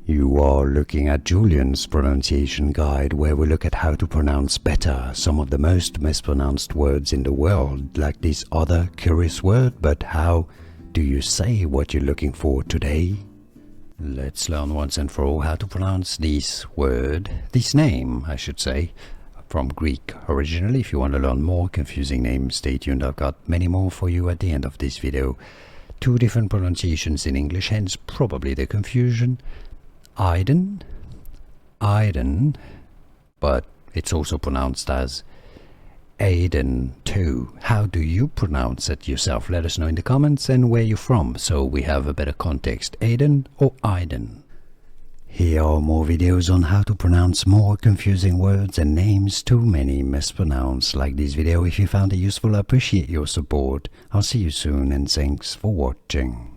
You are looking at Julian's pronunciation guide, where we look at how to pronounce better some of the most mispronounced words in the world, like this other curious word. But how do you say what you're looking for today? Let's learn once and for all how to pronounce this word, this name I should say, from Greek originally. If you want to learn more confusing names, stay tuned, I've got many more for you at the end of this video. Two different pronunciations in English, hence probably the confusion. Eiden, but it's also pronounced as Eiden too. How do you pronounce it yourself? Let us know in the comments and where you're from, so we have a better context. Eiden or Eiden? Here are more videos on how to pronounce more confusing words and names too many mispronounced. Like this video if you found it useful. I appreciate your support. I'll see you soon and thanks for watching.